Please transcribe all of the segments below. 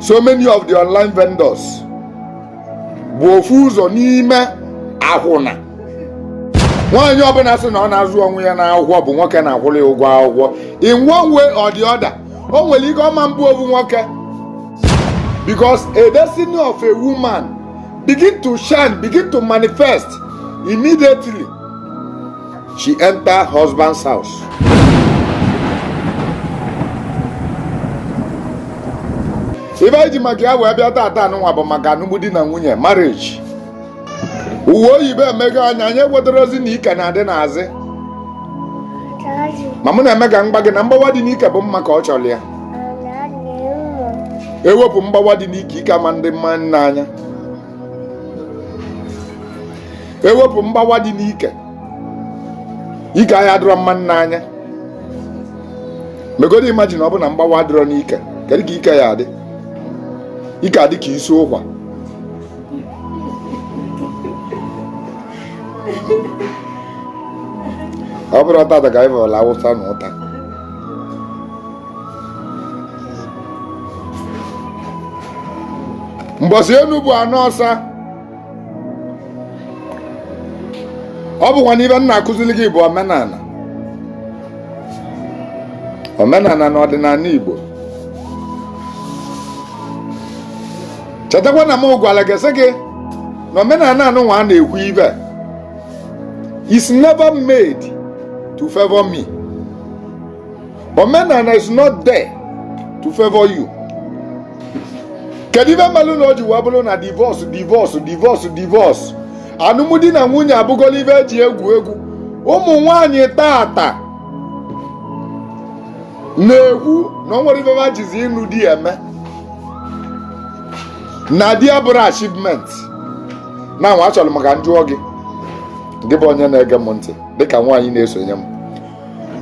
so many of the online vendors bụ ofu ụzọ n'ime akwụna. Nwaanyị ọbụla sị na ọ na-azụ onwe ya n'akwụkwọ bụ nwoke na-akwụrụ ya ụgwọ akwụkwọ. In one way or the other, o nwere ike ọma mbụ ofu nwoke. Because a destiny of a woman begin to shine, begin to manifest immediately she enter husband's house. Ibe iji maka ya wee bịa tata anụnwa bụ maka alụmdi na nwunye, marriage. Uwe oyibo emego anya anyị wetara ozi na ike na-adị n'azị. Ma mụ na-eme ka mgba gị na mgbawa dị n'ike bụ mma ka ọ chọrọ ya. Ewepụ mgbawa dị n'ike ike ama ndị mma n'anya. Ewepụ mgbawa dị n'ike ike ahịa adịrọ mma n'anya. Megodi imagine ọ bụ na mgbawa adịrọ n'ike, kedu ka ike ya adị? Ike adị ka isi ụkwa. Ọ bụrụ tata ka anyị vọrọ Awụsa na ụta. Mbọsị enu bụ anọ ọsa. Ọ bụkwa n'ibe nna akụzili gị bụ omenala. Omenala na ọdịnala Igbo. Chetakwa na m gwara gị sị gị na omenala anụnwa a na-ekwu ibe is never made to favor me. Omenala is not there to favor you. Kedu ibe mmalụ na o ji wee bụrụ na divorce alụmdi na nwunye abụgola ibe eji egwu egwu. Ụmụ nwaanyị tata na-ekwu na o nwere ibe ha jizi ịnụ di eme na di abụrụ achievement. Na nwa achọrọ maka njụọ gị bụ onye na-ege m ntị dịka nwaanyị na-esonye m,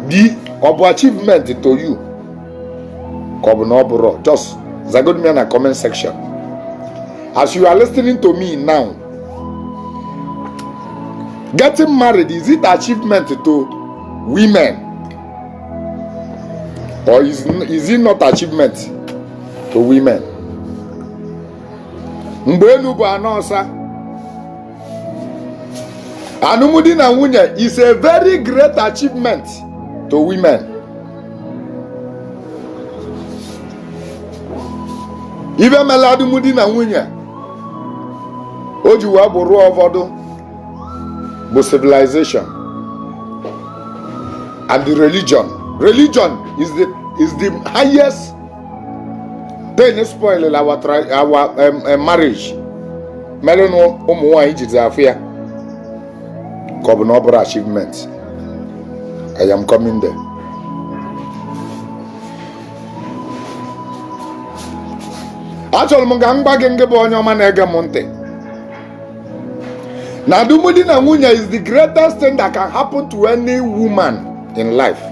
di ọ bụ achievement to you ka ọ bụ na ọ bụrụ? Just zagodi m ya na comment section. As you are listening to me now, getting married, is it achievement to women or is it not achievement to women? Mgbe enu bụ anọ ọsa, alụmdi na nwunye is a very great achievement to women. Ibe mela alụmdi na nwunye o ji wee bụrụ ụfọdụ bụ civilization and the religion. Religion is the highest thing spoil our marriage. Mere na ụmụ nwaanyị jizi afụ ya ka ọ bụ na ọ bụrụ achievement. I am coming there. Achọrọ m ka m gwa gị nke bụ onye ọma na-ege m ntị na alụmdi na nwunye is the greatest thing that can happen to any woman in life.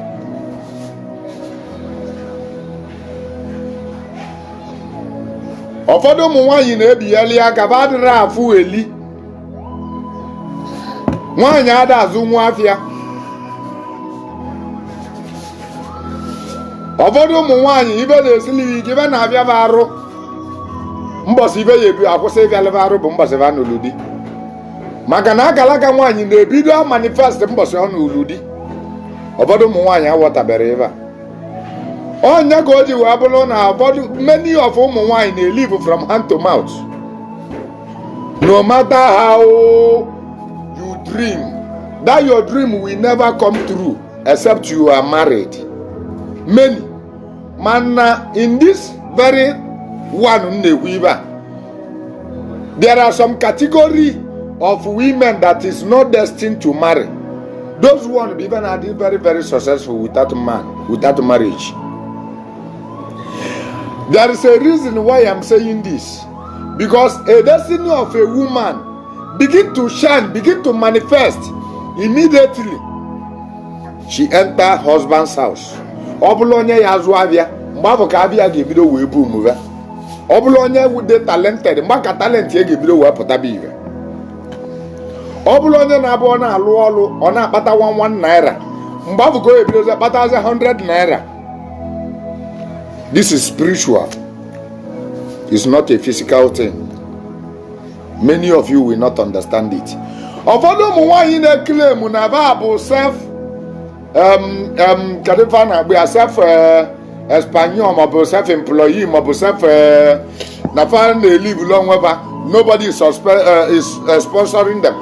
Ụfọdụ ụmụ nwaanyị na-ebigheli aka ba adịrị afụ eli. Nwaanyị ada azụ nwa afịa. Ụfọdụ ụmụ nwaanyị ibe na-esili ike, ibe na-abịa ba arụ. Mbọsị ibe ya ebi akwụsị ịbịalịba arụ bụ mbọsị ba n'ụlụ di. Maka na akalaka nwaanyị na-ebido manifest mbọsị ọ n'ụlụ di. Ụfọdụ ụmụ nwaanyị aghọtabere ebe a. Onye ka o ji wee bụrụ na ụfọdụ many of ụmụ nwaanyị na-elive from hand to mouth. No matter how you dream, that your dream will never come true except you are married. Many. Mana in this very one na-ekwu ibe a, there are some category of women that is not destined to marry. Those one even are very, very successful without marriage. There is a reason why I'm saying this. Because a destiny of a woman begin to shine, begin to manifest immediately she enter husband's house. Ọ bụla onye ya azụ abịa, mgbe afọ ka abịa ga-ebido wee bụ omume. Ọ bụla onye wude talented, mgbe ka talent ya ga-ebido wee pụtaba ihe. Ọ bụla onye na-abụ ọ na-alụ ọrụ, ọ na-akpata 11 naira, mgbe afọ ka o ebido akpatazi 100 naira. This is spiritual. It's not a physical thing. Many of you will not understand it. Ụfọdụ ụmụ nwaanyị na-claim na ba bụ self Espanyol maọbụ self employee maọbụ self na fa na-elive onwe. Nobody is sponsoring them.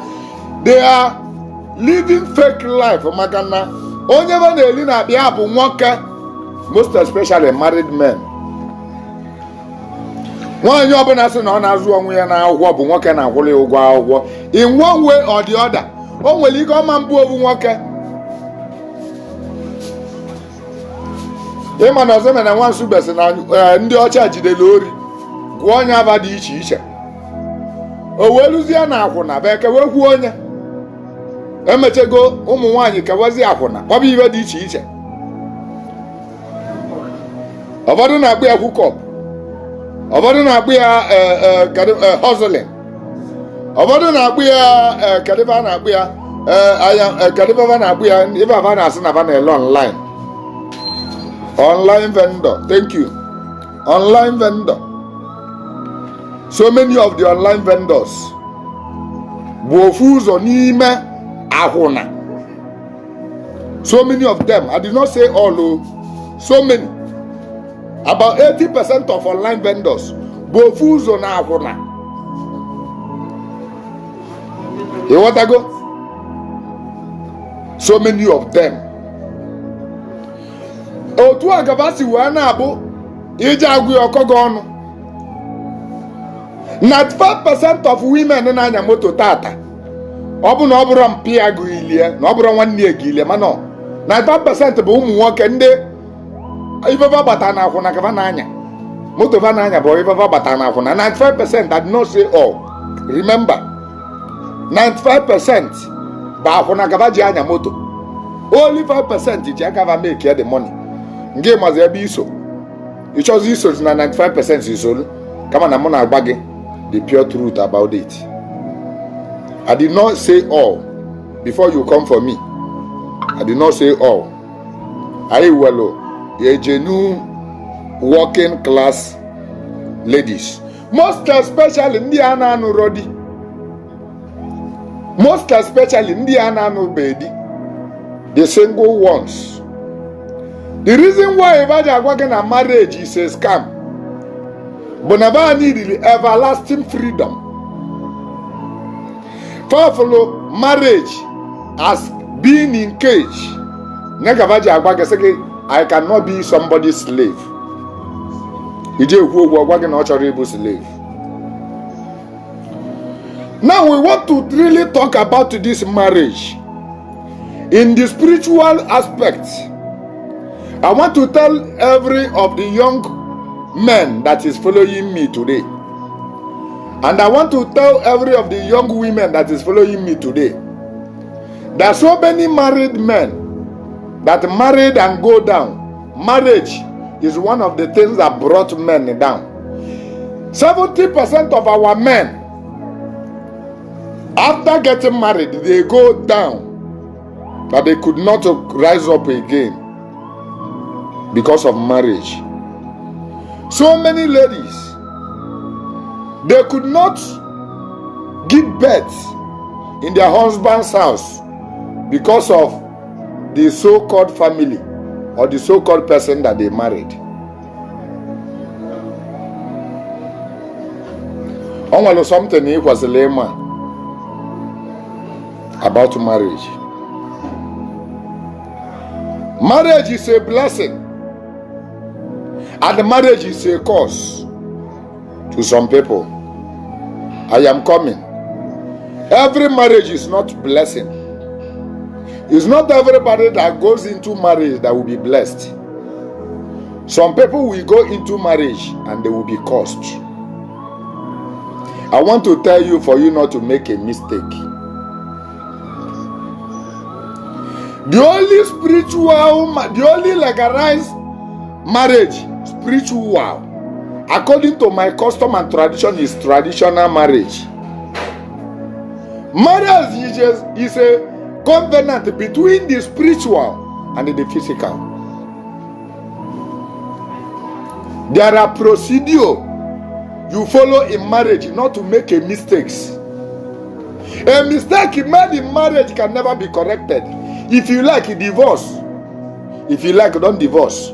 They are living fake life. Maka na onye ba na-eli na-abịa bụ nwoke, most especially married men. Nwaanyị ọbụla sị na ọ na-azụ onwe ya n'akwụkwọ bụ nwoke na-akwụrụ ya ụgwọ akwụkwọ. In one way or the other, o nwere ike ọma mbụ obu nwoke. Ịma na ọzọ mere na nwa Nsugbe sị na ndị ọcha jidere ori gụọ onye aba dị iche iche. O wee lụzie na akwụna bụ ekewe kwuo onye. Emechego ụmụ nwaanyị kewezi akwụna kpọba ibe dị iche iche. Ụfọdụ na-akpụ ya hookup. Ụfọdụ na-akpụ ya hustling. Ụfọdụ na-akpụ ya kadiva na-akpụ ya kadiva na-akpụ ya ibe aba na-asị na aba na-ele online. Online vendor. Thank you. Online vendor. So many of the online vendors bụ ofu ụzọ n'ime akwụna. So many of them, I did not say all, so many. About 80% of online vendors bụ ofu ụzọ na akwụna. You want to go? So many of them. Otu agabasi wee na-abụ ije agwụ ya ọkọ gị ọnụ. 95% of women na-anya moto tata. Ọ bụ na ọ bụrụ mpi agụ ilie, na ọ bụrụ nwanne ya gilie, mana 95% bụ ụmụ nwoke ndị ifefa bata na akwụna ka na-anya. Moto fa na-anya bụ ifefa bata na akwụna. 95% I did not say all. Remember, 95% bụ akwụna ka ji anya moto. Only 5% ji aka make the money. Nke mazi ebe iso. Ịchọzi iso na 95% isolu. Kama na mụ na-agba gị the pure truth about it. I did not say all before you come for me. I did not say all. I will a genuine working class ladies. Most especially ndị a na-anụ rodi. Most especially ndị a na-anụ bedi. The single ones. The reason why Ibaja agwa gị na marriage is a scam. But never need everlasting freedom. Follow marriage as being in cage. I cannot be somebody's slave. Slave. Now we want to really talk about this marriage in the spiritual aspect. I want to tell every of the young men that is following me today, and I want to tell every of the young women that is following me today, there are so many married men that married and go down. Marriage is one of the things that brought men down. 70% of our men, after getting married, they go down, but they could not rise up again because of marriage. So many ladies, they could not give birth in their husband's house because of the so-called family or the so-called person that they married. Only something he was a layman about marriage. Marriage is a blessing. And marriage is a curse to some people. I am coming. Every marriage is not blessing. It's not everybody that goes into marriage that will be blessed. Some people will go into marriage and they will be cursed. I want to tell you for you not to make a mistake. The only legalized marriage, spiritual, according to my custom and tradition, is traditional marriage. Marriage is a covenant between the spiritual and the physical. There are procedures you follow in marriage not to make a mistakes. A mistake made in marriage can never be corrected. If you like, divorce. If you like, don't divorce.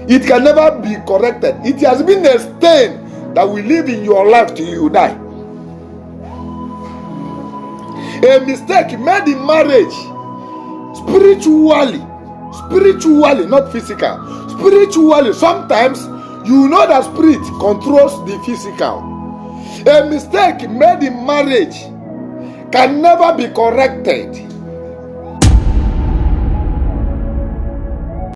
It can never be corrected. It has been a stain that will live in your life till you die. A mistake made in marriage, spiritually, not physical. Spiritually, sometimes you know that spirit controls the physical. A mistake made in marriage can never be corrected.